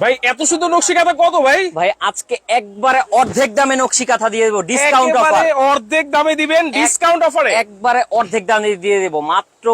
ভাই এত সুন্দর নকশি কাঁথা কত ভাই? ভাই আজকে একবারে অর্ধেক দামে নকশি কাঁথা দিয়ে দেবো, ডিসকাউন্ট অফার। একেবারে অর্ধেক দামে দিবেন ডিসকাউন্ট অফারে? একবারে অর্ধেক দামে দিয়ে দেবো,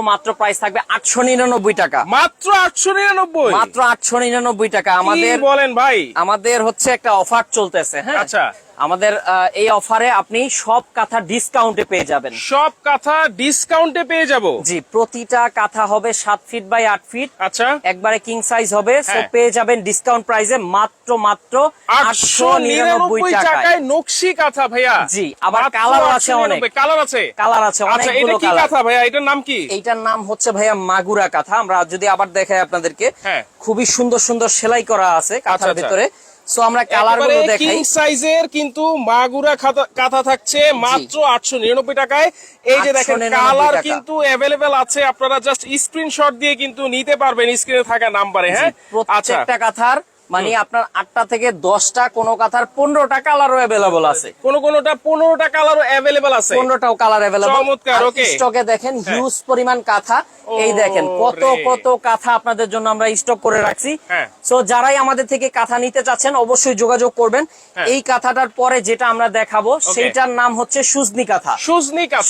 মাত্র প্রাইস থাকবে 899 টাকা। মাত্র 899? মাত্র 899 টাকা। আমাদের কি বলেন ভাই? আমাদের হচ্ছে একটা অফার চলতেছে, হ্যাঁ। আচ্ছা, আমাদের এই অফারে আপনি সব কাঁথা ডিসকাউন্টে পেয়ে যাবেন। সব কাঁথা ডিসকাউন্টে পেয়ে যাব? জি, প্রতিটা কাঁথা হবে 7 ফিট বাই 8 ফিট। আচ্ছা, একবারে কিং সাইজ হবে। সো হ্যাঁ। পেয়ে যাবেন ডিসকাউন্ট প্রাইসে মাত্র 899 টাকায় নকশি কাঁথা ভাইয়া। জি, আবার কালার আছে অনেক। কালার আছে? কালার আছে আচ্ছা, এটা অনেকগুলো কি কালার। কাঁথা ভাইয়া? এটার নাম কি? এইটার নাম হচ্ছে ভাইয়া মাগুরা কাঁথা। আমরা যদি আবার দেখাই আপনাদেরকে, হ্যাঁ। খুবই সুন্দর সুন্দর সেলাই করা আছে কাঁথার আচ্ছা। ভিতরে। সো আমরা কালার গুলো দেখাই। কিং সাইজের কিন্তু মাগুরা কাঁথা থাকছে মাত্র 899 টাকায়। এই যে দেখেন 899 কালার টাকা। কিন্তু अवेलेबल আছে, আপনারা জাস্ট স্ক্রিনশট দিয়ে কিন্তু নিতে পারবেন স্ক্রিনে থাকা নাম্বারে। হ্যাঁ, আচ্ছা, প্রত্যেকটা কাঁথার মানে আপনার 8টা থেকে 10টা, কোন কাঁথার 15টা কালারও अवेलेबल আছে। কোনটা 15টা কালারও अवेलेबल আছে? 15টাও কালার अवेलेबल। চমৎকার। ওকে, স্টকে দেখেন হিউজ পরিমাণ কাঁথা। এই দেখেন কত কাঁথা আপনাদের জন্য আমরা স্টক করে রাখছি। হ্যাঁ। সো যারাই আমাদের থেকে কাঁথা নিতে চাচ্ছেন অবশ্যই যোগাযোগ করবেন। হ্যাঁ। এই কাঁথাটার পরে যেটা আমরা দেখাবো সেইটার নাম হচ্ছে সুজনি কাঁথা।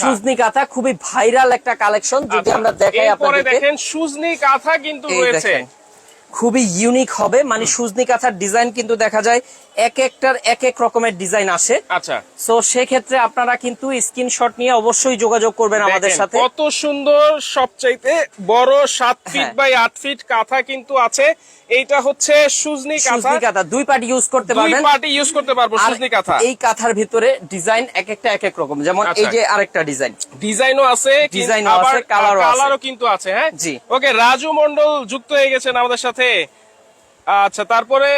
সুজনি কাঁথা খুবই ভাইরাল একটা কালেকশন। যদি আমরা দেখাই আপনাদেরকে, দেখেন সুজনি কাঁথা কিন্তু রয়েছে, খুবই ইউনিক হবে। মানে সুজনি কাঁথার ডিজাইন কিন্তু দেখা যায় এক একটার এক এক রকমের ডিজাইন আসে। আচ্ছা, সো সেক্ষেত্রে আপনারা কিন্তু স্ক্রিনশট নিয়ে অবশ্যই যোগাযোগ করবেন আমাদের সাথে। কত সুন্দর, সবচাইতে বড় 7 ফিট বাই 8 ফিট কাঁথা কিন্তু আছে। এইটা হচ্ছে সুজনি কাঁথা। দুই পার্ট ইউজ করতে পারবেন, দুই পার্টি ইউজ করতে পারবো সুজনি কাঁথা। এই কাঁথার ভিতরে ডিজাইন এক একটা এক এক রকম। যেমন এই যে আরেকটা ডিজাইনও আছে, আবার কালারও কিন্তু আছে। হ্যাঁ, জি। ওকে, রাজু মন্ডল যুক্ত হয়ে গেছেন আমাদের সাথে। আচ্ছা, তারপরে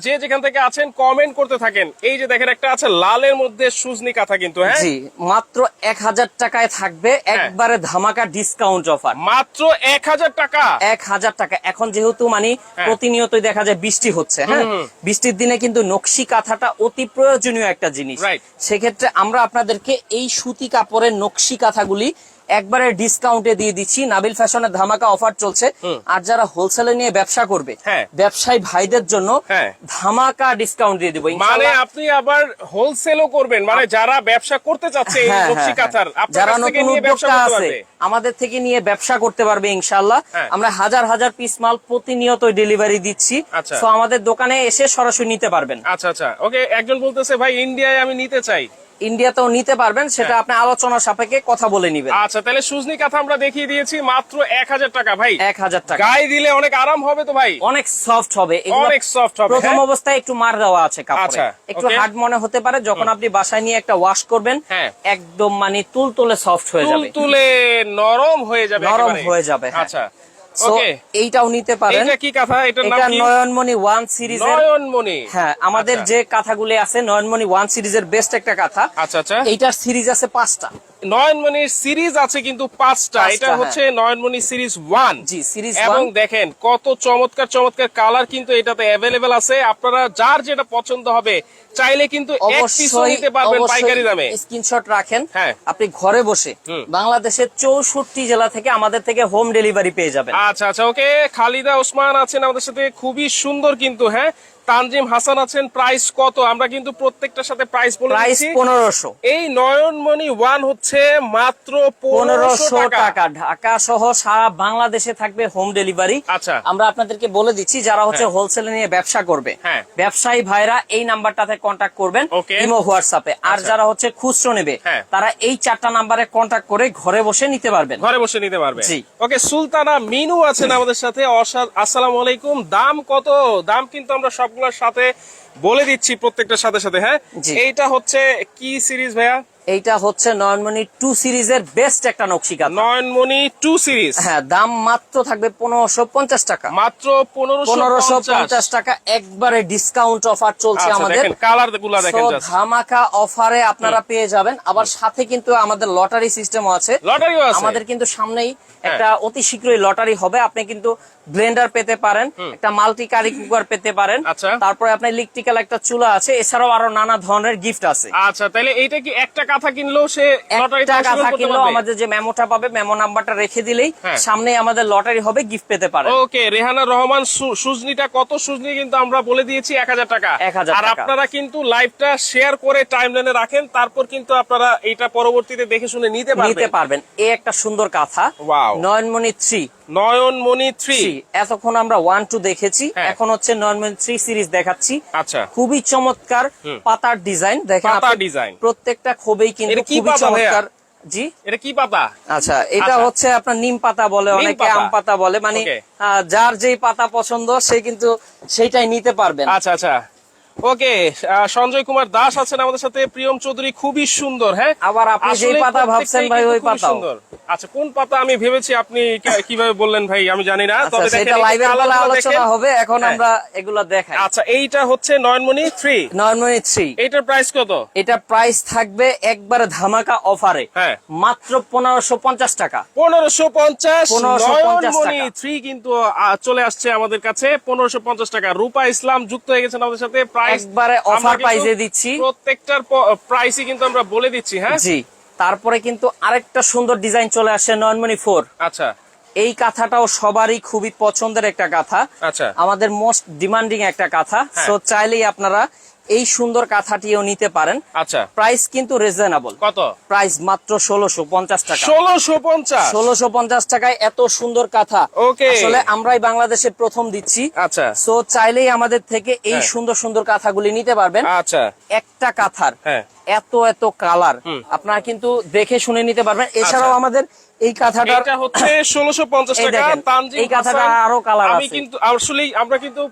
যে যেখান থেকে আছেন কমেন্ট করতে থাকেন। এই যে দেখেন একটা আছে লালের মধ্যে সুজনি কাঁথা কিন্তু। হ্যাঁ, জি, মাত্র 1000 টাকায় থাকবে একবারে ধামাকা ডিসকাউন্ট অফার। মাত্র 1000 টাকা। 1000 টাকা। এখন যেহেতু মানে প্রতিনিয়তই দেখা যায় বৃষ্টি হচ্ছে, হ্যাঁ, বৃষ্টির দিনে কিন্তু নকশি কাঁথাটা অতি প্রয়োজনীয় একটা জিনিস। সেক্ষেত্রে আমরা আপনাদেরকে এই সুতি কাপড়ের নকশি কাঁথাগুলি একবারে ডিসকাউন্টে দিয়ে দিচ্ছি। নাবিল ফ্যাশনের ধামাকা অফার চলছে। আর যারা হোলসেলে নিয়ে ব্যবসা করবে, ব্যবসায়ী ভাইদের জন্য ধামাকা ডিসকাউন্ট দিয়ে দিব। মানে আপনি আবার হোলসেলও করবেন, মানে যারা ব্যবসা করতে চাচ্ছে এই নকশি কাঁথার, যারা নতুন উদ্যোক্তা আছে আমাদের থেকে নিয়ে ব্যবসা করতে পারবে ইনশাআল্লাহ। আমরা হাজার হাজার পিস মাল প্রতিনিয়ত ডেলিভারি দিচ্ছি। তো আমাদের দোকানে এসে সরাসরি নিতে পারবেন। আচ্ছা, ওকে। একজন বলতেছে ভাই ইন্ডিয়ায় আমি নিতে চাই। ইন্ডিয়াতেও নিতে পারবেন, সেটা আপনি আলোচনা সাপেক্ষে কথা বলে নিবেন। আচ্ছা, তাহলে সুজনি কাঁথা আমরা দেখিয়ে দিয়েছি মাত্র 1000 টাকা। ভাই 1000 টাকা গায়ে দিলে অনেক আরাম হবে তো ভাই? অনেক সফট হবে, অনেক সফট হবে। প্রথম অবস্থায় একটু মার দেওয়া আছে কাপড়ে, একটু হার্ড মনে হতে পারে। যখন আপনি বাসায় নিয়ে একটা ওয়াশ করবেন একদম মানে তুলতুলে সফট হয়ে যাবে, তুলতুলে নরম হয়ে যাবে। আচ্ছা, এইটাও নিতে পারেন। এটা কি কাঁথা? এটার নাম কি? নয়নমণি 1 সিরিজের। নয়নমণি, হ্যাঁ, আমাদের যে কাঁথাগুলি আছে নয়নমণি 1 সিরিজের বেস্ট একটা কাঁথা। আচ্ছা, এইটার সিরিজ আছে 5টা। নয়নমণির সিরিজ আছে কিন্তু 5টা। এটা হচ্ছে নয়নমণি সিরিজ 1। জি, সিরিজ 1। এবং দেখেন কত চমৎকার কালার কিন্তু এটাতে अवेलेबल আছে। আপনারা যার যেটা পছন্দ হবে চাইলে কিন্তু এক পিসও নিতে পারবেন পাইকারি দামে। স্ক্রিনশট রাখেন, আপনি ঘরে বসে বাংলাদেশের 64 জেলা থেকে আমাদের থেকে হোম ডেলিভারি পেয়ে যাবেন। আচ্ছা, ওকে। খালিদা ওসমান আছেন আমাদের সাথে, খুবই সুন্দর কিন্তু। হ্যাঁ, তানজিম হাসান আছেন। প্রাইস কত? আমরা কিন্তু প্রত্যেকটার সাথে প্রাইস বলে দিচ্ছি। 1500। এই নয়নমণি 1 হচ্ছে মাত্র 1500 টাকা। ঢাকা সহ সারা বাংলাদেশে থাকবে হোম ডেলিভারি। আচ্ছা, আমরা আপনাদেরকে বলে দিচ্ছি যারা হচ্ছে হোলসেলে নিয়ে ব্যবসা করবে, ব্যবসায়ী ভাইরা এই নাম্বারটাতে কন্টাক্ট করবেন ইমো হোয়াটসঅ্যাপে। আর যারা হচ্ছে খুচরো নেবে তারা এই 4টা নাম্বারে কন্টাক্ট করে ঘরে বসে নিতে পারবেন। জি, ওকে। সুলতানা মিনু আছেন আমাদের সাথে। আসসালামু আলাইকুম। দাম কত? দাম কিন্তু আমরা সবগুলোর সাথে বলে দিচ্ছি প্রত্যেকটার সাথে। হ্যাঁ, এইটা হচ্ছে কি সিরিজ ভাইয়া? এইটা হচ্ছে নয়নমণি 2 সিরিজের বেস্ট একটা নকশি কাঁথা। নয়নমণি 2 সিরিজ। হ্যাঁ, দাম মাত্র থাকবে 1550 টাকা। মাত্র 1550 টাকা। একবারে ডিসকাউন্ট অফার চলছে আমাদের। দেখেন কালারগুলো দেখেন, জাস্ট ধামাকা অফারে আপনারা পেয়ে যাবেন। আবার সাথে কিন্তু আমাদের লটারি সিস্টেমও আছে। লটারিও আছে আমাদের কিন্তু সামনেই একটা অতি শীঘ্রই লটারি হবে। আপনি কিন্তু ব্লেন্ডার পেতে পারেন, একটা মাল্টি কারি কুকার পেতে পারেন, আচ্ছা। তারপরে আপনার ইলেকট্রিক্যাল একটা চুলা আছে, এছাড়াও আরো নানা ধরনের গিফট আছে। আচ্ছা, তাহলে এইটা কি একটা কাঁথা কিনলেও সে লটারিতে একটা অংশগ্রহণ কাঁথা করতে কিনলেও পারবে? আমাদের যে মেমোটা পাবে, মেমো নাম্বারটা রেখে দিলেই হ্যাঁ। সামনে আমাদের লটারি হবে, গিফট পেতে পারেন। ওকে, রেহানা রহমান সুজনিটা কত? সুজনি কিন্তু আমরা বলে দিয়েছি 1000 টাকা। 1000 আর টাকা। আপনারা কিন্তু লাইভটা শেয়ার করে টাইমলাইনে রাখেন, তারপর কিন্তু আপনারা এটা পরবর্তীতে দেখে শুনে নিতে পারবেন। এই একটা সুন্দর কাঁথা, Wow. নয়নমণি 3। নয়নমণি 3। এতক্ষণ আমরা 1 2 দেখেছি, হ্যাঁ। এখন হচ্ছে নয়নমণি 3 সিরিজ দেখাচ্ছি। আচ্ছা, খুবই চমৎকার পাতার ডিজাইন দেখেন, পাতা আপনি ডিজাইন। প্রত্যেকটা খোবেই কিন্তু এটা কি খুবই পাতা ভাইয়া? চমৎকার। জি, এটা কি পাতা? আচ্ছা, এটা আচ্ছা। হচ্ছে আপনার নিম পাতা বলে, নিম অনেকে পাতা। আম পাতা বলে, মানে Okay. যার যেই পাতা পছন্দ সে কিন্তু সেইটাই নিতে পারবেন। আচ্ছা আচ্ছা, ওকে। সঞ্জয় কুমার দাস আছেন আমাদের সাথে, প্রিয়ম চৌধুরী খুবই সুন্দর। হ্যাঁ, আবার আপনি যেই আসলে পাতা ভাবছেন ভাই, প্রত্যেকটাই ওই কিন্তু খুবই পাতাও। সুন্দর। আচ্ছা, কোন পাতা আমি ভেবেছি, আপনি কিভাবে বললেন ভাই আমি জানি না, আচ্ছা, তবে দেখেন সেটা এই লাইভের বেলা কালারগুলো আলোচনা দেখেন। হবে, এখন হ্যাঁ। আমরা এগুলা দেখাই। আচ্ছা, এইটা হচ্ছে নয়নমণি 3। নয়নমণি 3, এইটার প্রাইস কত? এটা প্রাইস থাকবে একবারে ধামাকা অফারে, হ্যাঁ, মাত্র 1550 টাকা। 1550। 1550 নয়নমণি টাকা। 3 কিন্তু চলে আসছে আমাদের কাছে 1550 টাকা। রূপা ইসলাম যুক্ত হয়ে গেছেন আমাদের সাথে। প্রাইস একবারে অফার প্রাইসে দিচ্ছি, প্রত্যেকটার প্রাইসই কিন্তু আমরা বলে দিচ্ছি। হ্যাঁ, জি। তারপরে কিন্তু আরেকটা সুন্দর ডিজাইন চলে আসছে, নয়নমণি 4। আচ্ছা এই কাঁথাটাও সবারই খুবই পছন্দের একটা কাঁথা, আচ্ছা, আমাদের মোস্ট ডিমান্ডিং একটা কাঁথা। হ্যাঁ। সো চাইলেই আপনারা এই সুন্দর কাঁথাটিও নিতে পারেন। আচ্ছা। প্রাইস কিন্তু রিজনেবল, কত? প্রাইস মাত্র 1650 টাকা। 1650। 1650 টাকায় এত সুন্দর কাঁথা ওকে। আসলে আমরাই বাংলাদেশে প্রথম দিচ্ছি। আচ্ছা সো চাইলেই আমাদের থেকে এই হ্যাঁ। সুন্দর সুন্দর কাঁথাগুলি নিতে পারবেন। আচ্ছা, একটা কাঁথার হ্যাঁ, এত এত কালার আপনারা কিন্তু দেখে শুনে নিতে পারবেন। এছাড়াও আচ্ছা। আমাদের এই কাঁথাটা এটা হচ্ছে 1650 এই টাকা। দেখেন, তানজিম এই কাঁথাটা হাসান, আরো কালার আমি আছে। কিন্তু আসলেই আমরা কিন্তু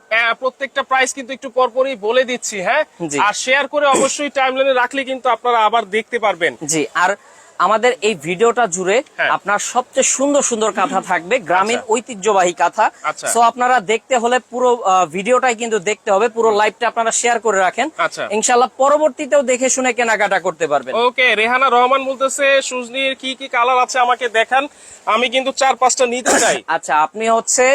প্রত্যেকটা প্রাইস কিন্তু একটু পরপরই বলে দিচ্ছি। হ্যাঁ, জি। আর শেয়ার করে অবশ্যই টাইমলাইনে রাখলে কিন্তু আপনারা আবার দেখতে পারবেন। জি, আর আমাদের এই ভিডিওটা জুড়ে হ্যাঁ। আপনার সবচেয়ে সুন্দর সুন্দর কাঁথা থাকবে, গ্রামীণ আচ্ছা। ঐতিহ্যবাহী কাঁথা। আচ্ছা। সো আপনারা দেখতে হলে পুরো ভিডিওটাই কিন্তু দেখতে হবে, পুরো লাইভটা আপনারা শেয়ার করে রাখেন। আচ্ছা। ইনশাআল্লাহ পরবর্তীতেও দেখে শুনে কেনাকাটা করতে পারবেন। ওকে, রেহানা রহমান বলতেছে সুজনির কি কি কালার আছে আমাকে দেখান, আমি কিন্তু 4-5টা নিতে চাই। আচ্ছা, আপনি হচ্ছে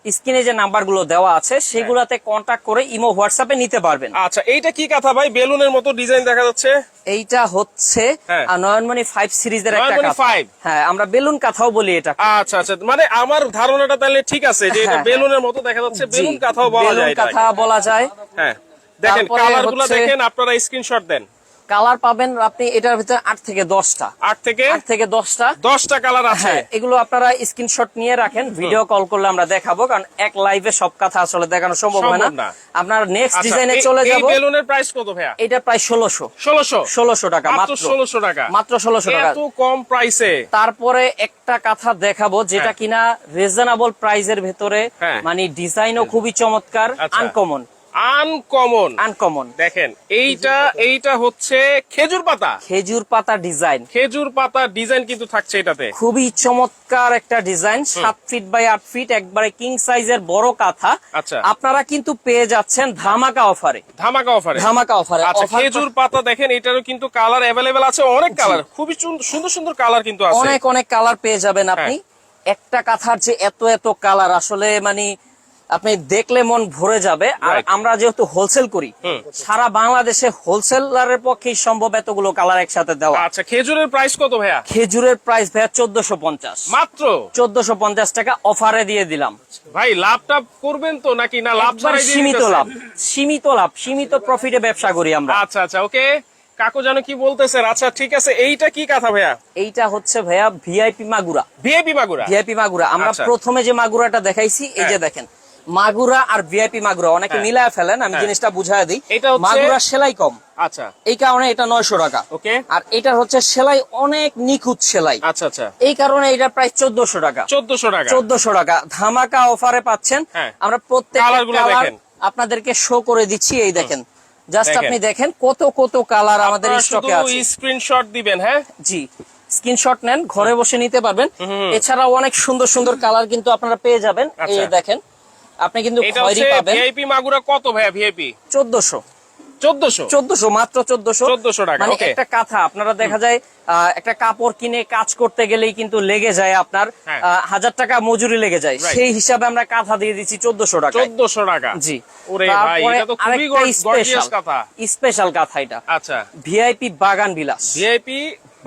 স্ক্রিনে যে নাম্বারগুলো দেওয়া আছে সেগুলাতে কন্টাক্ট করে ইমো হোয়াটসঅ্যাপে নিতে পারবেন। আচ্ছা, এইটা কি কাঁথা ভাই? বেলুনের মতো ডিজাইন দেখা যাচ্ছে। এইটা হচ্ছে হ্যাঁ। নয়নমণি 5 সিরিজের একটা নয়নমণি কাঁথা। 5? হ্যাঁ, আমরা বেলুন কাঁথাও বলি এটা। আচ্ছা আচ্ছা, মানে আমার ধারণাটা তাহলে ঠিক আছে যে এটা হ্যাঁ, বেলুনের মতো দেখা যাচ্ছে, জি, বেলুন কাঁথাও বলা বেলুন যায়। কাঁথা বলা যায়। হ্যাঁ, দেখেন তারপরে কালারগুলো হচ্ছে- দেখেন, আপনারা স্ক্রিনশট দেন। কালার পাবেন আপনি এটার ভিতরে 8 থেকে 10টা। 8 থেকে 10টা 10টা কালার আছে। হ্যাঁ, এগুলো আপনারা স্ক্রিনশট নিয়ে রাখেন, ভিডিও কল করলে আমরা দেখাবো, কারণ এক লাইভে সব কথা আসলে দেখানো সম্ভব হয় সম্ভব না। না। আপনার নেক্সট আচ্ছা, ডিজাইনে এই- চলে এই যাব। বেলুনের প্রাইস কত ভাইয়া? এটা প্রায় 1600 1600 টাকা, মাত্র মাত্র 1600 টাকা। মাত্র 1600 টাকা। এত কম প্রাইসে। তারপরে একটা কাঁথা দেখাবো যেটা হ্যাঁ। কিনা রিজনেবল প্রাইসের ভেতরে, হ্যাঁ। মানে ডিজাইনও খুবই চমৎকার, আচ্ছা। আনকমন। আনকমন দেখেন, এইটা হচ্ছে খেজুর পাতা। খেজুর পাতা ডিজাইন, খেজুর পাতা ডিজাইন কিন্তু থাকছে এটাতে। খুবই চমৎকার একটা ডিজাইন, 7 ফিট বাই 8 ফিট, একবারে কিং সাইজের বড় কাঁথা। আচ্ছা। আপনারা কিন্তু পেয়ে যাচ্ছেন ধামাকা অফারে। ধামাকা অফারে। ধামাকা অফারে। আচ্ছা, খেজুর পাতা দেখেন, এটারও কিন্তু কালার অ্যাভেলেবেল আছে, অনেক কালার, খুবই সুন্দর সুন্দর কালার কিন্তু আছে। অনেক অনেক কালার পেয়ে যাবেন আপনি। একটা কাঁথার যে এত এত কালার, আসলে মানে আপনি দেখলে মন ভরে যাবে। আর Right. আমরা যেহেতু হোলসেল করি, সারা বাংলাদেশে হোলসেলারের পক্ষেই সম্ভব এতগুলো কালার একসাথে দেওয়া। আচ্ছা, খেজুরের প্রাইস কত ভাইয়া? খেজুরের প্রাইস ভাইয়া 1450, মাত্র 1450 টাকা অফারে দিয়ে দিলাম। ভাই লাভটা করবেন তো নাকি না লাভ একবার ছাড়াই দিয়ে সীমিত দিতেছেন? লাভ, সীমিত প্রফিটে ব্যবসা করি আমরা। আচ্ছা আচ্ছা, ওকে। কাকু জানো কি বলতেছেন? আচ্ছা ঠিক আছে, এইটা কি কাঁথা ভাইয়া? এইটা হচ্ছে ভাইয়া VIP Magura. VIP Magura. VIP Magura আমরা আচ্ছা। প্রথমে যে মাগুরাটা দেখাইছি, এই যে হ্যাঁ। দেখেন মাগুরা আর ভিআইপি মাগুরা অনেকে হ্যাঁ। মিলায় ফেলেন, আমি হ্যাঁ। জিনিসটা বুঝায় দিই। এটা হচ্ছে- মাগুরা সেলাই কম, আচ্ছা, এই কারণে এটা 900 টাকা। ওকে। আর এটা হচ্ছে সেলাই অনেক নিখুঁত সেলাই, আচ্ছা আচ্ছা, এই কারণে এটা প্রায় 1400 টাকা। 1400 টাকা। 1400 টাকা ধামাকা অফারে পাচ্ছেন। হ্যাঁ। আমরা প্রত্যেকটা কালারগুলো কালার দেখেন। আপনাদেরকে শো করে দিচ্ছি, এই দেখেন, জাস্ট দেখেন। আপনি দেখেন কত কত কালার আমাদের আপনারা স্টকে শুধু আছে। স্ক্রিনশট দিবেন। হ্যাঁ, জি, স্ক্রিনশট নেন, ঘরে বসে নিতে পারবেন। এছাড়াও অনেক সুন্দর সুন্দর কালার কিন্তু আপনারা পেয়ে যাবেন। এই আচ্ছা। দেখেন, আপনি কিন্তু এটা খয়েরি হচ্ছে পাবেন ভিআইপি মাগুরা কত ভাইয়া? ভিআইপি 1400 1400 মাত্র 1400 টাকা। মানে ওকে, একটা কাঁথা আপনারা দেখা যায় একটা কাপড় কিনে কাজ করতে গেলেই কিন্তু লেগে যায় আপনার হ্যাঁ। 1000 টাকা মজুরি লেগে যায়, Right. সেই হিসাবে আমরা কাঁথা দিয়ে দিচ্ছি 1400 টাকা। 1400 টাকা। জি। ওরে ভাই, তারপরে এটা তো খুবই আরেকটা গর্জিয়াস কাঁথা। স্পেশাল কাঁথা এটা, আচ্ছা, ভিআইপি বাগান বিলাস। ভিআইপি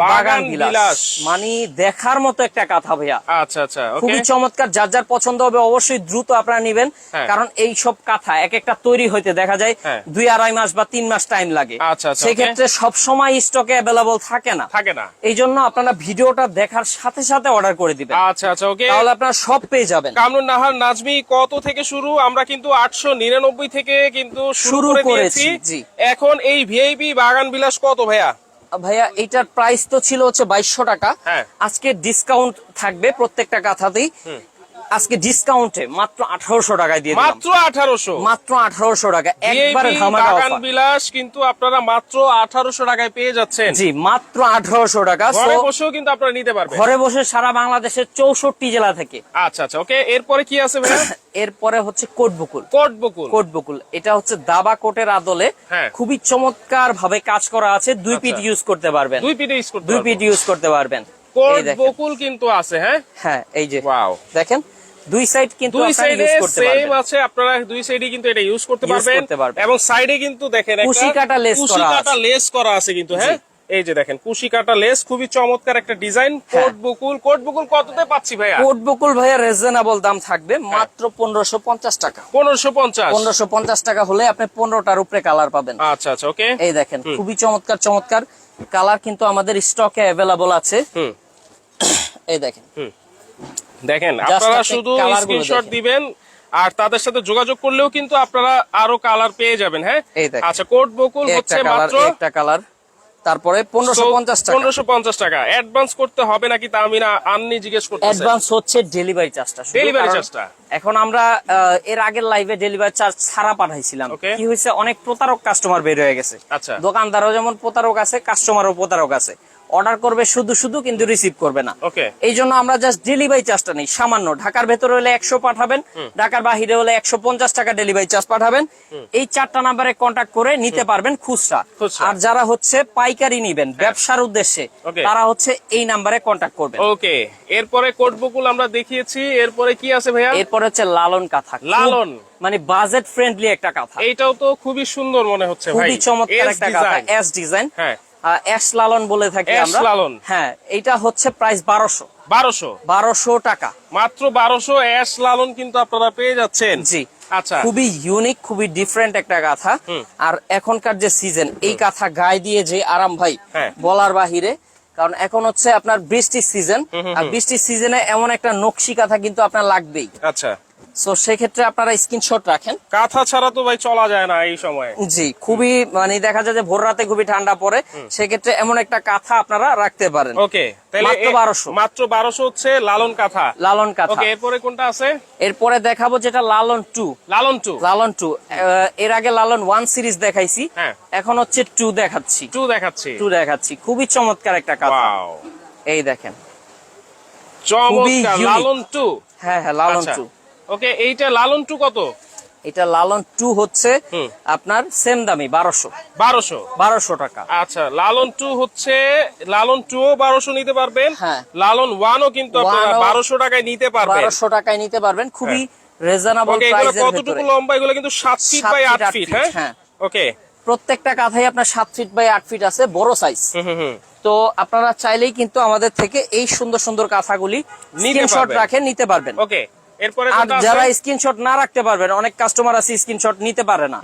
বাগান বিলাস, মানে দেখার মতো একটা কাঁথা ভাইয়া। আচ্ছা আচ্ছা, ওকে, খুবই চমৎকার, যার যার পছন্দ হবে অবশ্যই দ্রুত আপনারা নিবেন, হ্যাঁ। কারণ এই সব কাঁথা এক একটা তৈরি হইতে দেখা যায় হ্যাঁ। 2-2.5 মাস বা 3 মাস টাইম লাগে। আচ্ছা আচ্ছা, সেক্ষেত্রে সব সময় স্টকে অ্যাভেলেবল থাকে না। এই জন্য আপনারা ভিডিওটা দেখার সাথে সাথে অর্ডার করে দিবেন, আচ্ছা আচ্ছা, ওকে। তাহলে আপনারা সব পেয়ে যাবেন। কামরুন নাহার নাজমি, কত থেকে শুরু? আমরা কিন্তু 899 থেকে কিন্তু শুরু করে দিয়েছি। জি। এখন এই ভিআইপি বাগান বিলাস কত ভাইয়া? ভাইয়া এটার প্রাইস তো ছিল হচ্ছে 2200 টাকা, হ্যাঁ। আজকে ডিসকাউন্ট থাকবে প্রত্যেকটা কাঁথাতেই। আজকে ডিসকাউন্টে মাত্র 1800 টাকায় দিয়ে দিলাম। মাত্র 1800? মাত্র 1800 টাকা, একবারে ভিআইপি ধামাকা বাগান অফার। বিলাস কিন্তু আপনারা মাত্র 1800 টাকায় পেয়ে যাচ্ছেন। জি, মাত্র 1800 টাকা। ঘরে So, বসেও কিন্তু আপনারা নিতে পারবেন। ঘরে বসে সারা বাংলাদেশের 64 জেলা থেকে। আচ্ছা আচ্ছা, ওকে। এরপরে কি আছে ভাইয়া? এরপরে হচ্ছে কোট বকুল। কোট বকুল। কোট বকুল এটা হচ্ছে দাবা কোটের আদলে হ্যাঁ। খুবই চমৎকার ভাবে কাজ করা আছে, 2 পিট ইউজ করতে পারবেন। 2 পিটে ইউজ করতে 2 পারবো। পিট ইউজ করতে পারবেন। কোট এই দেখেন। বকুল কিন্তু আছে, হ্যাঁ হ্যাঁ, এই যে ওয়াও, দেখেন দুই সাইড কিন্তু দুই আপনারা সাইডে ইউজ করতে সেম পারবেন। আছে, আপনারা দুই সাইডে কিন্তু এটা ইউজ করতে Use পারবেন। করতে পারবেন। এবং সাইডে কিন্তু দেখেন একটা কুশি কাটা লেস কুশি করা কাটা আছে। লেস করা আছে কিন্তু, হ্যাঁ। এই যে দেখেন কুশি কাটা লেস, খুবই চমৎকার একটা ডিজাইন। হ্যাঁ। কোট বকুল কততে পাচ্ছি ভাইয়া? কোট বকুল ভাইয়া রিজনেবল দাম থাকবে মাত্র 1550 টাকা। 1550? 1550 টাকা হলে আপনি 15টার উপরে কালার পাবেন। আচ্ছা আচ্ছা, ওকে। এই দেখেন খুবই চমৎকার চমৎকার কালার কিন্তু আমাদের স্টকে অ্যাভেলেবল আছে। হুম, এই দেখেন দেখেন Just আপনারা আপনি শুধু colour গুলো স্ক্রিনশট দেখেন। দিবেন আর তাদের সাথে যোগাযোগ করলেও কিন্তু আপনারা আরো কালার পেয়ে যাবেন, হ্যাঁ। এই দেখেন। আচ্ছা, কোট বকুল হচ্ছে মাত্র একটা কালার, তারপরে 1550 টাকা। 1550 টাকা। অ্যাডভান্স করতে হবে নাকি তা আমি না আননি জিজ্ঞেস করতেছি। অ্যাডভান্স হচ্ছে ডেলিভারি চার্জটা, ডেলিভারি চার্জটা। এখন আমরা এর আগের লাইভে ডেলিভারি চার্জ ছাড়া পাঠাইছিলাম। Okay. কি হয়েছে, অনেক প্রতারক কাস্টমার বের হয়ে গেছে। আচ্ছা। দোকানদারও যেমন প্রতারক আছে, কাস্টমারও প্রতারক আছে। অর্ডার করবে শুধু শুধু কিন্তু রিসিভ করবে না। ওকে। এই জন্য আমরা জাস্ট ডেলিভারি চার্জটা নেই সামান্য। ঢাকার ভেতরে হলে 100 পাঠাবেন, ঢাকার বাহিরে হলে 150 টাকা ডেলিভারি চার্জ পাঠাবেন। এই 4টা নাম্বারে কন্ট্যাক্ট করে নিতে পারবেন খুচরা। আর যারা হচ্ছে পাইকারি নিবেন ব্যবসার উদ্দেশ্যে, Okay. তারা হচ্ছে এই নাম্বারে কন্ট্যাক্ট করবেন। ওকে, এরপরে কোট বকুল আমরা দেখিয়েছি, এরপরে কি আছে ভাইয়া? এরপরে হচ্ছে লালন কাঁথা। লালন। মানে বাজেট ফ্রেন্ডলি একটা কাঁথা, এইটাও তো খুবই সুন্দর মনে হচ্ছে ভাই। খুবই চমৎকার S একটা কাঁথা, design। S design. হ্যাঁ, এস লালন বলে থাকি S আমরা। লালন। হ্যাঁ, এটা হচ্ছে প্রাইস 1200 1200 টাকা। মাত্র 1200 এস লালন কিন্তু আপনারা পেয়ে যাচ্ছেন। জি। আচ্ছা, খুবই ইউনিক, খুবই ডিফারেন্ট একটা কাঁথা। আর এখনকার যে সিজন, এই কাঁথা গায়ে দিয়ে যে আরাম ভাই হ্যাঁ। বলার বাহিরে। কারণ এখন হচ্ছে আপনার বৃষ্টির সিজন, আর বৃষ্টির সিজনে এমন একটা নকশি কাঁথা কিন্তু আপনার লাগবেই। আচ্ছা। সো সেক্ষেত্রে আপনারা স্ক্রিনশট রাখেন। কাঁথা ছাড়া তো ভাই চলা যায় না এই সময়। জি, খুবই মানে দেখা যায় যে ভোর রাতে খুবই ঠান্ডা পড়ে, সেক্ষেত্রে এমন একটা কাঁথা আপনারা রাখতে পারেন। ওকে, তাহলে মাত্র 1200। মাত্র 1200 হচ্ছে লালন কাঁথা। লালন কাঁথা। ওকে, এরপরে কোনটা আছে? এরপরে দেখাবো যেটা লালন 2। লালন 2। লালন 2 এর আগে লালন 1 সিরিজ দেখাইছি, হ্যাঁ। এখন হচ্ছে 2 দেখাচ্ছি। 2 দেখাচ্ছি। 2 দেখাচ্ছি, খুবই চমৎকার একটা কাঁথা। ওয়াও, এই দেখেন চমৎকার। unique। লালন 2। হ্যাঁ হ্যাঁ, লালন আচ্ছা। 2। ওকে, এইটা লালন 2 কত? এটা লালন 2 হচ্ছে আপনার সেম দামি 1200 1200 টাকা। আচ্ছা, লালন 2 হচ্ছে, লালন 2 ও 1200 নিতে পারবেন। হ্যাঁ। লালন 1 ও কিন্তু আপনারা 1 ও 1200 টাকায় নিতে পারবেন। 1200 টাকায় নিতে পারবেন, খুবই রিজনেবল ওকে, এগুলো প্রাইসের কতটুকু ভিতরে। লম্বা? এগুলো কিন্তু 7 feet 7 by feet, 8 8 feet, feet, হ্যাঁ। হ্যাঁ। ওকে। প্রত্যেকটা কাঁথাই আপনার 7 ফিট বাই 8 ফিট আছে, বড় সাইজ। হুম। তো আপনারা চাইলেই কিন্তু আমাদের থেকে এই সুন্দর সুন্দর কাঁথাগুলি স্ক্রিনশট পারবেন। রাখে নিতে পারবেন। ওকে, এরপরে আর কোনটা যারা আছে? স্ক্রিনশট না রাখতে পারবেন, অনেক কাস্টমার আছে স্ক্রিনশট নিতে পারে না,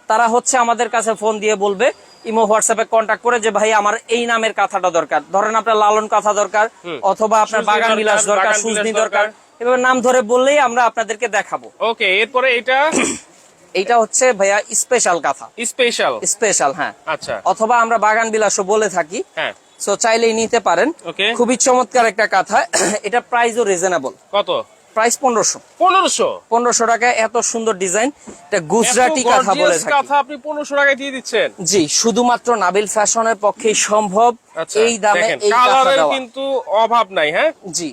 তারা হচ্ছে আমাদের কাছে ফোন দিয়ে বলবে, ইমো হোয়াটসঅ্যাপে কন্ট্যাক্ট করে যে ভাই আমার এই নামের কাঁথাটা দরকার। ধরেন আপনার লালন কাঁথা দরকার, অথবা আপনার সুজনি বাগান বিলাস দরকার, দরকার, বাগান সুজনি বিলাস দরকার, দরকার। এভাবে নাম ধরে বললেই আমরা আপনাদেরকে দেখাবো। ওকে, এরপরে এটা এইটা হচ্ছে ভাইয়া স্পেশাল কাঁথা, স্পেশাল। স্পেশাল, হ্যাঁ। আচ্ছা। অথবা আমরা বাগান বিলাসও বলে থাকি। হ্যাঁ। সো চাইলেই নিতে পারেন। ওকে। খুবই চমৎকার একটা কাঁথা। এটা প্রাইসও রিজনেবল, কত? প্রাইস 1500 1500 টাকায় এত সুন্দর ডিজাইন। এটা গুজরাটি কাঁথা বলে থাকি। কাঁথা আপনি 1500 টাকায় দিয়ে দিচ্ছেন? জি, শুধুমাত্র নাবিল ফ্যাশনের পক্ষেই সম্ভব আচ্ছা, এই দামে দেখেন, এই কাঁথা কালারের দেওয়া। কিন্তু অভাব নাই, হ্যাঁ। জি,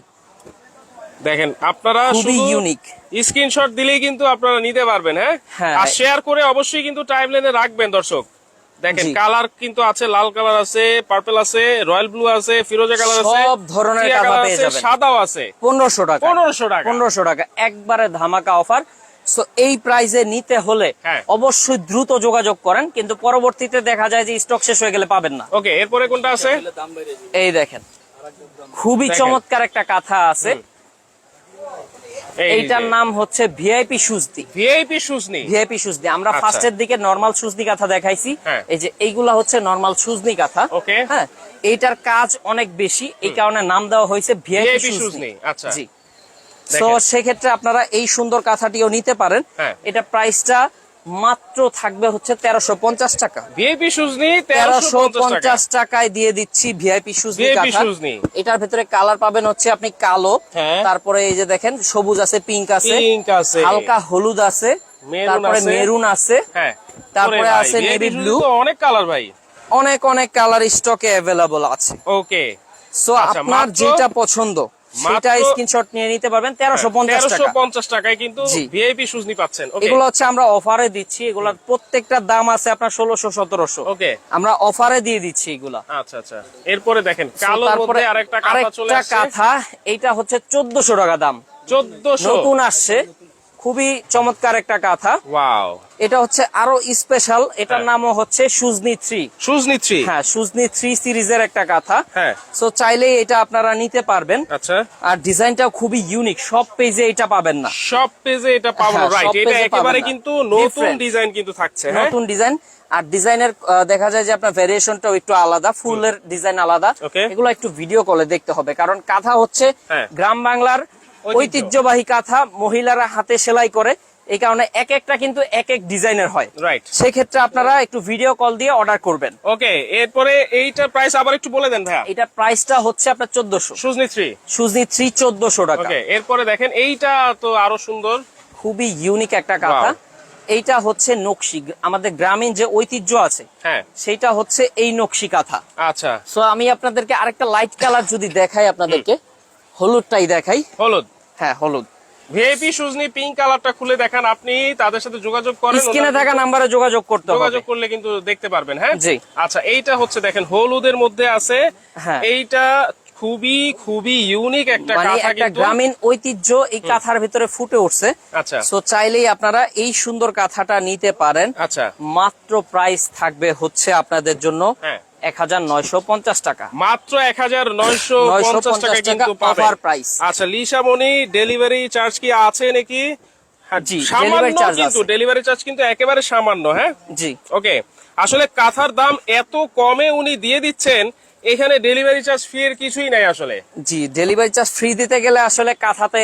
দেখেন আপনারা খুবই শুধু ইউনিক। স্ক্রিনশট দিলেই কিন্তু আপনারা নিতে পারবেন, হ্যাঁ। হ্যাঁ। আর শেয়ার করে অবশ্যই কিন্তু টাইমলাইনে রাখবেন দর্শক। দেখেন জি। কালার কিন্তু আছে, লাল কালার আছে, পার্পল আছে, রয়্যাল ব্লু আছে, ফিরোজা কালার আছে, সব ধরনের টিয়া কাঁথা কালার পেয়ে আছে, যাবেন। সাদাও আছে। 1500 টাকা, 1500 টাকা। 1500 টাকা একবারে ধামাকা অফার। সো এই প্রাইসে নিতে হলে হ্যাঁ। অবশ্যই দ্রুত যোগাযোগ করেন, কিন্তু পরবর্তীতে দেখা যায় যে স্টক শেষ হয়ে গেলে পাবেন না। ওকে, এরপরে কোনটা আছে? এই দেখেন খুবই দেখেন। চমৎকার একটা কাঁথা আছে, এইটার নাম হচ্ছে ভিআইপি সুজদি। ভিআইপি সুজনি। ভিআইপি সুজনি আমরা আচ্ছা। ফার্স্টের দিকে নরমাল সুজনি কাঁথা দেখাইছি, হ্যাঁ। এই যে এইগুলা হচ্ছে নরমাল সুজনি কাঁথা। ওকে। হ্যাঁ, এইটার কাজ অনেক বেশি, এই কারণে নাম দেওয়া হয়েছে ভিআইপি ভিআইপি সুজনি। সুজনি, আচ্ছা। জি। দেখেন। তো সেক্ষেত্রে আপনারা এই সুন্দর কাঁথাটিও নিতে পারেন। হ্যাঁ। এটা প্রাইসটা মাত্র থাকবে হচ্ছে 1350 টাকা। ভিআইপি সুজনি 1350 টাকা। 1350 টাকায় দিয়ে দিচ্ছি ভিআইপি সুজনি VIP কাঁথা। সুজনি। এটার ভিতরে কালার পাবেন হচ্ছে আপনি কালো, হ্যাঁ। তারপরে এই যে দেখেন সবুজ আছে, পিঙ্ক আছে, পিঙ্ক আছে, হালকা হলুদ আছে, মেরুন তারপরে আছে। মেরুন আছে, হ্যাঁ। তারপরে ওরে ভাই, আছে VIP নেভি সুজনি ব্লু। তো অনেক কালার ভাই। অনেক অনেক কালার স্টকে অ্যাভেলেবল আছে। ওকে। সো আচ্ছা, আপনার মাত্র- যেটা পছন্দ সেটা মাত্র- স্ক্রিনশট নিয়ে নিতে পারবেন 1350 টাকা। 1350 টাকায় কিন্তু জি। ভিআইপি সুজনি পাচ্ছেন। ওকে। এগুলো হচ্ছে আমরা অফারে দিচ্ছি, এগুলার প্রত্যেকটার দাম আছে আপনার 1600-1700। ওকে। আমরা অফারে দিয়ে দিচ্ছি এগুলা। আচ্ছা আচ্ছা, এরপরে দেখেন কালোর তারপরে মধ্যে আরেকটা কাঁথা চলে আরেকটা আসছে। কাঁথা, এইটা হচ্ছে 1400 টাকা দাম, 1400। নতুন আসছে, খুবই চমৎকার একটা কাঁথা। ওয়াও। এটা হচ্ছে আরো স্পেশাল, এটার হ্যাঁ। নামও হচ্ছে সুজনি 3। সুজনি 3। হ্যাঁ, সুজনি 3 সিরিজের একটা কাঁথা। হ্যাঁ। সো চাইলেই এটা আপনারা নিতে পারবেন। আচ্ছা। আর ডিজাইনটাও খুবই ইউনিক, সব পেজে এটা পাবেন না। সব পেজে এটা পাবো, হ্যাঁ, রাইট। সব এটা পেজে একেবারে পাবেন না। কিন্তু নতুন Different। ডিজাইন কিন্তু থাকছে। হ্যাঁ। নতুন ডিজাইন, আর ডিজাইনের দেখা যায় যে আপনার ভেরিয়েশনটাও একটু আলাদা, ফুলের ডিজাইন আলাদা। Okay. এগুলো একটু ভিডিও কলে দেখতে হবে, কারণ কাঁথা হচ্ছে হ্যাঁ। গ্রাম বাংলার ঐতিহ্যবাহী কাঁথা, মহিলারা হাতে সেলাই করে, এই কারণে এক একটা কিন্তু এক এক ডিজাইনের হয়। রাইট। সেক্ষেত্রে আপনারা একটু ভিডিও কল দিয়ে অর্ডার করবেন। ওকে, এরপরে এইটার প্রাইস আবার একটু বলে দেন ভাইয়া। এটা প্রাইসটা হচ্ছে আপনার 1400। সুজনি 3। সুজনি 3 1400 টাকা। ওকে, এরপরে দেখেন এইটা তো আরো সুন্দর। খুবই ইউনিক একটা কাঁথা। এইটা হচ্ছে নকশি, আমাদের গ্রামীণ যে ঐতিহ্য আছে হ্যাঁ। সেটা হচ্ছে এই নকশি কাঁথা। আচ্ছা। সো আমি আপনাদেরকে আরেকটা লাইট কালার যদি দেখাই, আপনাদেরকে হলুদটাই দেখাই। হলুদ। হ্যাঁ, হলুদ। ভিআইপি সুজনি পিঙ্ক কালারটা খুলে দেখান, আপনি তাদের সাথে যোগাযোগ করেন, স্ক্রিনে থাকা নাম্বারে যোগাযোগ করতে হবে। যোগাযোগ করলে কিন্তু দেখতে পারবেন। হ্যাঁ। জি। আচ্ছা, এইটা হচ্ছে দেখেন হলুদের মধ্যে আছে। হ্যাঁ। এইটা খুবই খুবই ইউনিক একটা মানে কাঁথা একটা কিন্তু। গ্রামীণ ঐতিহ্য এই কাঁথার ভিতরে ফুটে উঠছে। আচ্ছা। সো চাইলেই আপনারা এই সুন্দর কাঁথাটা নিতে পারেন। আচ্ছা। মাত্র প্রাইস থাকবে হচ্ছে আপনাদের জন্য হ্যাঁ। 1950 টাকা। মাত্র 1950 টাকা কিন্তু টাকা পাবেন। Offer price. আচ্ছা, লিসামণি ডেলিভারি চার্জ কি আছে নাকি? হ্যাঁ, জি, সামান্য ডেলিভারি চার্জ কিন্তু, আছে। ডেলিভারি চার্জ কিন্তু একেবারে সামান্য। হ্যাঁ। জি। ওকে, আসলে কাঁথার দাম এত কমে উনি দিয়ে দিচ্ছেন, এখানে ডেলিভারি চার্জ ফি এর কিছুই নাই আসলে। জি, ডেলিভারি চার্জ ফ্রি দিতে গেলে আসলে কাঁথাতে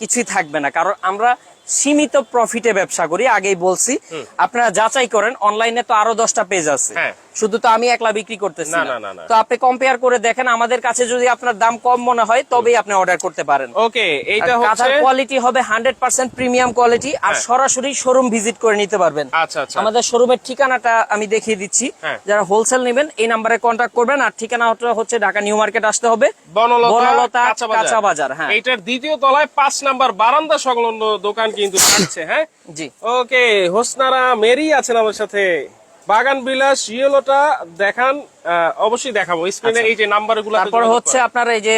কিছুই থাকবে না, কারণ আমরা সীমিত প্রফিটে ব্যবসা করি, আগেই বলছি। আপনারা যাচাই করেন, অনলাইনে তো আরো 10টা পেজ আছে, হ্যাঁ। শুধু তো আমি একলা বিক্রি করতেছি না, না। না, না, না। তো আপনি কম্পেয়ার করে দেখেন, আমাদের কাছে যদি আপনার দাম কম মনে হয় তবেই আপনি অর্ডার করতে পারেন। ওকে, এইটা আর হচ্ছে কাঁথার কোয়ালিটি হবে 100% প্রিমিয়াম কোয়ালিটি, আর হ্যাঁ। সরাসরি শোরুম ভিজিট করে নিতে পারবেন। আচ্ছা আচ্ছা। আমাদের শোরুমের ঠিকানাটা আমি দেখিয়ে দিচ্ছি। হ্যাঁ। যারা হোলসেল নেবেন এই নাম্বারে কন্ট্যাক্ট করবেন, আর ঠিকানাটা হচ্ছে ঢাকা নিউ মার্কেট আসতে হবে, বনলতা কাঁচা বাজার। হ্যাঁ, এইটার দ্বিতীয় তলায় 5 নাম্বার বারান্দা সংলগ্ন দোকান কিন্তু থাকছে। হ্যাঁ। জি। ওকে, হোসনারা মেরি আছেন আমার সাথে। বাগান বিলাস ইয়েলোটা দেখান, অবশ্যই দেখাবো স্ক্রিনে এই যে নাম্বারগুলো। তারপর হচ্ছে আপনার এই যে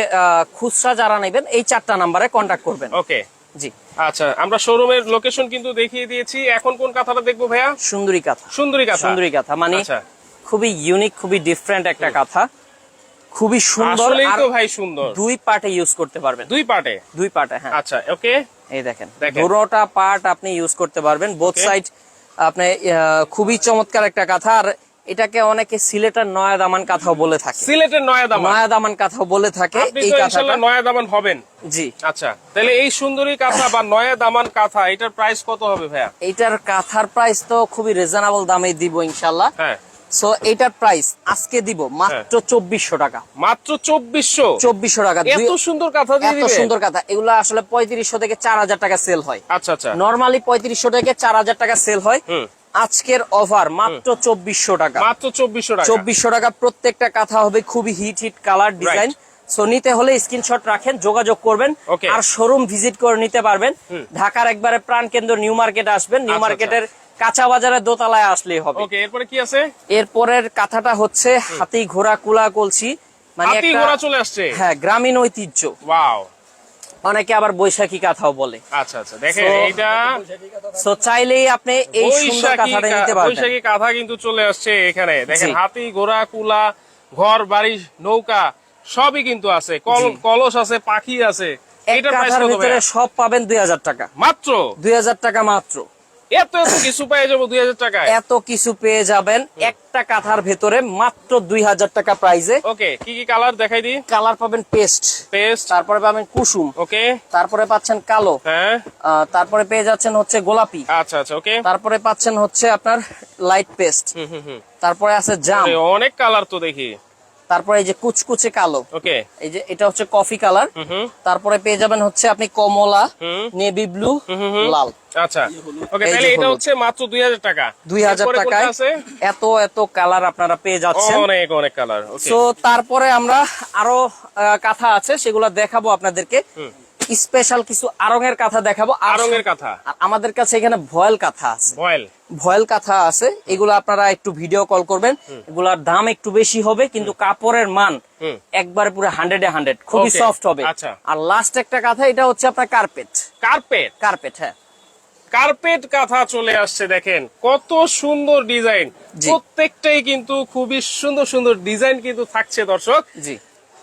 খুচরা যারা নেবেন এই 4টা নাম্বারে কন্ট্যাক্ট করবেন। ওকে। জি। আচ্ছা, আমরা শোরুমের লোকেশন কিন্তু দেখিয়ে দিয়েছি। এখন কোন কাঁথাটা দেখবো ভাইয়া? সুন্দরী কাঁথা। সুন্দরী কাঁথা। সুন্দরী কাঁথা মানে আচ্ছা। খুবই ইউনিক, খুবই ডিফারেন্ট একটা কাঁথা, খুবই সুন্দর। আসলেই আর তো ভাই সুন্দর। দুই পার্টে ইউজ করতে পারবেন। দুই পার্টে। দুই পার্টে, হ্যাঁ। আচ্ছা। ওকে, এই দেখেন, দেখেন। পুরোটা পার্ট আপনি ইউজ করতে পারবেন, বোথ Okay. সাইড। আপনি খুবই চমৎকার একটা কাঁথা, আর এটাকে অনেকে সিলেটের নয়া দামান কাঁথাও বলে থাকে। সিলেটের নয়া দামান। নয়া দামান কাঁথাও বলে থাকে আপনি এই তো কাঁথাটা। ইনশাআল্লাহ নয়া দামান হবেন। জি। আচ্ছা, তাহলে এই সুন্দরী কাঁথা বা নয়া দামান কাঁথা এটার প্রাইস কত হবে ভাইয়া? এইটার কাঁথার প্রাইস তো খুবই রিজনেবল দামে দিব ইনশাআল্লাহ। হ্যাঁ। সো এইটার প্রাইস আজকে দিব মাত্র 2400 টাকা। মাত্র 2400? 2400 টাকা। এত সুন্দর কাঁথা দিয়ে এত দিবেন? সুন্দর কাঁথা, এগুলো আসলে 3500 থেকে 4000 টাকা সেল হয়। আচ্ছা আচ্ছা। নরমালি 3500 থেকে 4000 টাকা সেল হয়। আজকের অফার মাত্র 2400 টাকা। মাত্র 2400 টাকা। 2400 টাকা। প্রত্যেকটা কাঁথা হবে খুবই হিট কালার ডিজাইন। সো নিতে হলে স্ক্রিনশট রাখেন, যোগাযোগ করবেন, Okay. আর শোরুম ভিজিট করে নিতে পারবেন। ঢাকার একবারে প্রাণ কেন্দ্র নিউ মার্কেট আসবেন, নিউ আচ্ছা, মার্কেটের কাঁচা বাজারের দোতলায় আসলেই হবে। ওকে, এরপরে কি আছে? এরপরের কাঁথাটা হচ্ছে হাতি ঘোড়া কুলা কলসি, মানে হাতি একটা ঘোড়া চলে আসছে। হ্যাঁ গ্রামীণ ঐতিহ্য, ওয়াও। অনেকে আবার বৈশাখী কাঁথাও বলে। আচ্ছা আচ্ছা, দেখেন এইটা সো চাইলেই আপনি এই সুন্দর কাঁথাটা নিতে পারবেন। বৈশাখী কাঁথা কিন্তু চলে আসছে এখানে, দেখেন জি। হাতি ঘোড়া কুলা ঘর বাড়ি নৌকা সবই কিন্তু আছে, কলস আছে, পাখি আছে। এক এটার প্রাইস কাঁথার কত ভিতরে ভাইয়া? সব পাবেন 2000 টাকা, মাত্র 2000 টাকা মাত্র। এত এত কিছু পেয়ে যাবো 2000 টাকায়? এত কিছু পেয়ে যাবেন একটা কাঁথার ভেতরে মাত্র 2000 টাকা প্রাইসে। ওকে, কি কি কালার দেখাই দিই? কালার পাবেন পেস্ট, তারপরে পাবেন কুসুম, ওকে, তারপরে পাচ্ছেন কালো, হ্যাঁ, তারপরে পেয়ে যাচ্ছেন হচ্ছে গোলাপি, আচ্ছা আচ্ছা, ওকে, তারপরে পাচ্ছেন হচ্ছে আপনার লাইট পেস্ট, হুম। তারপরে আছে জাম, অনেক কালার তো দেখি। তারপরে এই যে কুচকুচে কালো, ওকে, এই যে এটা হচ্ছে কফি কালার, তারপরে পেয়ে যাবেন হচ্ছে আপনি কমলা, নেভি ব্লু, লাল। আচ্ছা, ওকে, এই যে তাহলে এটা হলুদ। হচ্ছে মাত্র 2000 টাকা। 2000 এরপরে কোনটা টাকায় আছে? এত এত কালার আপনারা পেয়ে যাচ্ছেন। অনেক অনেক কালার। ওকে, সো তারপরে আমরা আরো কাঁথা আছে সেগুলো দেখাবো আপনাদেরকে। স্পেশাল কিছু আরঙের কাঁথা দেখাবো। আরঙের কাঁথা, আর আমাদের কাছে এখানে ভয়েল কাঁথা আছে, ভয়েল কাঁথা আছে। এগুলো আপনারা একটু ভিডিও কল করবেন, এগুলার দাম একটু বেশি হবে কিন্তু কাপড়ের মান একবারে পুরো 100-এ 100, খুবই Okay, সফট হবে। আচ্ছা। আর লাস্ট একটা কাঁথা, এটা হচ্ছে আপনার কার্পেট। কার্পেট, হ্যাঁ, কার্পেট কাঁথা চলে আসছে, দেখেন কত সুন্দর ডিজাইন। জি। প্রত্যেকটাই কিন্তু খুবই সুন্দর সুন্দর ডিজাইন কিন্তু থাকছে দর্শক। জি,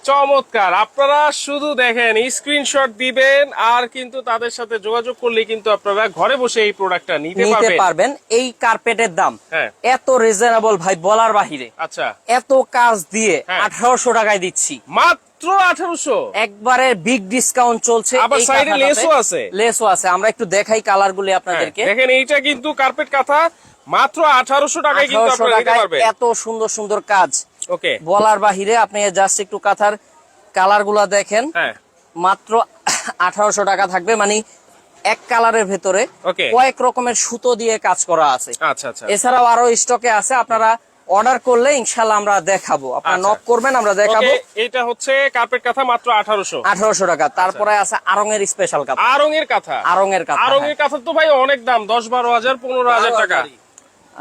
চমৎকার। আপনারা শুধু দেখেন, স্ক্রিনশট দিবেন আর কিন্তু তাদের সাথে যোগাযোগ করলে কিন্তু আপনারা ঘরে বসে এই প্রোডাক্টটা নিতে পারবেন। এই কার্পেটের দাম হ্যাঁ। এত রিজনেবল ভাই, বলার বাহিরে। আচ্ছা, এত কাজ দিয়ে হ্যাঁ। 1800 টাকায় দিচ্ছি, মাত্র 1800। একবারে বিগ ডিসকাউন্ট চলছে। আবার এই সাইডে কাঁথাটাতে লেসও আছে। লেসও আছে, আমরা একটু দেখাই কালার গুলি আপনাদেরকে। হ্যাঁ, দেখেন এইটা কিন্তু কার্পেট কাঁথা মাত্র 1800 টাকায় কিন্তু 1800 আপনারা নিতে টাকায় পারবেন। এত সুন্দর সুন্দর কাজ, ওকে, বলার বাহিরে। আপনি জাস্ট একটু কাঁথার কালার গুলা দেখেন, হ্যাঁ, মাত্র 1800 টাকা থাকবে। মানে এক কালারের ভেতরে ওকে, কয়েক রকমের সুতো দিয়ে কাজ করা আছে। আচ্ছা আচ্ছা, এছাড়াও আরো স্টকে আছে, আপনারা অর্ডার করলে ইনশাল্লাহ আমরা দেখাবো। আপনারা আচ্ছা। নক করবেন, আমরা দেখাবো। ওকে, এটা হচ্ছে কার্পেট কাঁথা মাত্র 1800। 1800 টাকা। তারপরে আছে আড়ঙের স্পেশাল কাঁথা, আরঙের কাঁথা। আড়ঙের কাঁথা, আরঙের কাঁথা তো ভাই অনেক দাম, 10-12 হাজার, 15,000 টাকা।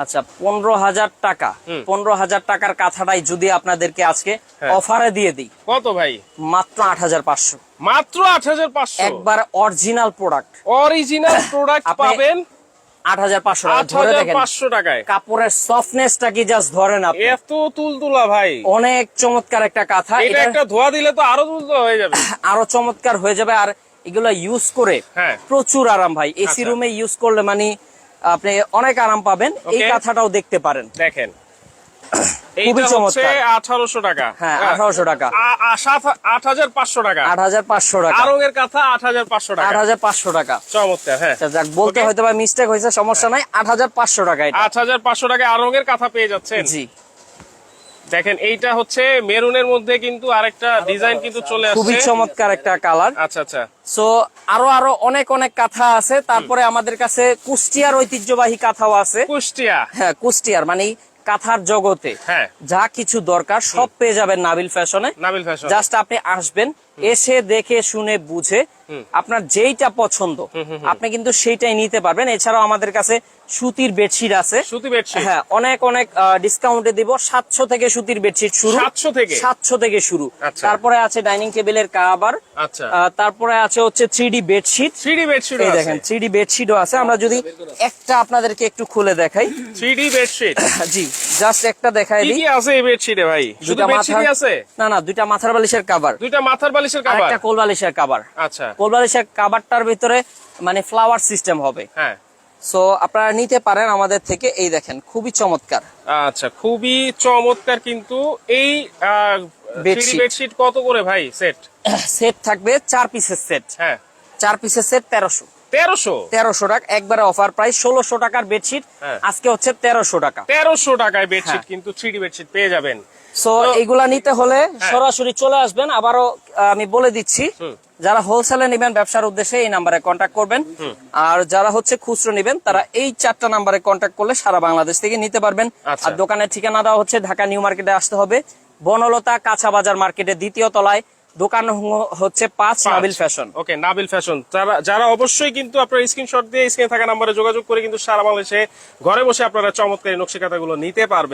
আচ্ছা 15,000 টাকা। 15,000 টাকার কাঁথাটাই যদি আপনাদেরকে আজকে অফারে দিয়ে দিই, কত ভাই? মাত্র 8,500। মাত্র 8,500। একবার অরিজিনাল প্রোডাক্ট, অরিজিনাল প্রোডাক্ট আপনি পাবেন 8,500 টাকা। ধরে দেখেন 8,500 টাকায়। কাপড়ের সফটনেসটা কি জাস্ট ধরেন আপনি। এত তুলতুলা ভাই, অনেক চমৎকার একটা কাঁথা। এটা একটা ধোয়া দিলে তো আরো তুলতুলা হয়ে যাবে। আরো চমৎকার হয়ে যাবে। আর এগুলো ইউজ করে হ্যাঁ। প্রচুর আরাম ভাই। এসি আচ্ছা। রুমে ইউজ করলে মানে আপনি অনেক আরাম পাবেন। এই Okay. কাঁথাটাও দেখতে পারেন, দেখেন খুবই এইটা হচ্ছে চমৎকার। 1800 টাকা। হ্যাঁ 1800 টাকা, 8,500 টাকা। 8,500 টাকা, আরঙের কাঁথা 8,500 টাকা। 8,500 টাকা। চমৎকার, হ্যাঁ। আচ্ছা, যাক বলতে Okay. হয়তো বা মিস্টেক হয়েছে, সমস্যা নাই। 8,500 টাকা এটা। 8,500 টাকা আরঙের কাঁথা পেয়ে যাচ্ছেন। জি, দেখেন এইটা হচ্ছে মেরুনের মধ্যে কিন্তু আরেকটা ডিজাইন কিন্তু চলে খুবই আসছে। চমৎকার একটা কালার। আচ্ছা আচ্ছা, সো আরো আরো অনেক অনেক কাঁথা আছে। তারপরে আমাদের কাছে কুষ্টিয়ার ঐতিহ্যবাহী কাঁথাও আছে। কুষ্টিয়া, হ্যাঁ, কুষ্টিয়ার মানে কাঁথার জগতে হ্যাঁ, যা কিছু দরকার সব পেয়ে যাবেন নাবিল ফ্যাশনে। নাবিল ফ্যাশন। জাস্ট আপনি আসবেন, এসে দেখে শুনে বুঝে আপনার যেইটা পছন্দ আপনি কিন্তু সেইটাই নিতে পারবেন। এছাড়াও আমাদের কাছে সুতির বেডশিট আছে। সুতি বেডশিট, হ্যাঁ, অনেক অনেক ডিসকাউন্টে দিব। 700 থেকে সুতির বেডশিট শুরু। 700 থেকে শুরু। আচ্ছা। তারপরে আছে ডাইনিং টেবিলের কাভার। আচ্ছা, তারপরে আছে হচ্ছে 3D বেডশিট। 3D বেডশিট এই আছে। দেখেন 3D বেডশিটও আছে। আমরা যদি একটা আপনাদেরকে একটু খুলে দেখাই। 3D বেডশিট, জি, জাস্ট একটা দেখাই কি দিই। কি আছে এই বেডশিটে ভাই? শুধু দুইটা বেডশিটই আছে? না, দুইটা মাথার বালিশের কভার, দুইটা মাথার বালিশের আর কভার, একটা কোল বালিশের কভার। আচ্ছা, কোল বালিশের কভারটার ভিতরে মানে ফ্লাওয়ার সিস্টেম হবে। হ্যাঁ, সো আপনারা নিতে পারেন আমাদের থেকে। এই দেখেন খুবই চমৎকার। আচ্ছা, খুবই চমৎকার। কিন্তু এই 3D বেডশিট। বেডশিট কত করে ভাই সেট? সেট থাকবে 4 পিসের সেট। হ্যাঁ, 4 পিসের সেট 1300। 1300 টাকা একবারে অফার প্রাইস। 1600 টাকার বেডশিট হ্যাঁ। আজকে হচ্ছে 1300 টাকা। 1300 টাকায় বেডশিট হ্যাঁ। কিন্তু 3D বেডশিট পেয়ে যাবেন। সো এইগুলা নিতে হলে হ্যাঁ। সরাসরি চলে আসবেন। আবারও আমি বলে দিচ্ছি, যারা হোলসেলে নেবেন ব্যবসার উদ্দেশ্যে এই নাম্বারে কন্ট্যাক্ট করবেন। আর যারা হচ্ছে খুচরো নেবেন তারা এই 4টা নাম্বারে কন্ট্যাক্ট করলে সারা বাংলাদেশ থেকে নিতে পারবেন। আচ্ছা। আর দোকানের ঠিকানাটা হচ্ছে ঢাকা নিউ মার্কেটে আসতে হবে, বনলতা কাঁচা বাজার মার্কেটের 2য় তলায় দোকান হচ্ছে 5 নাবিল ফ্যাশন। ওকে, নাবিল ফ্যাশন। যারা অবশ্যই কিন্তু আপনারা স্ক্রিনশট দিয়ে স্ক্রিনে থাকা নম্বরে যোগাযোগ করে কিন্তু সারা বাংলাদেশে ঘরে বসে আপনারা চমৎকার নকশি কাঁথাগুলো নিতে পারবেন।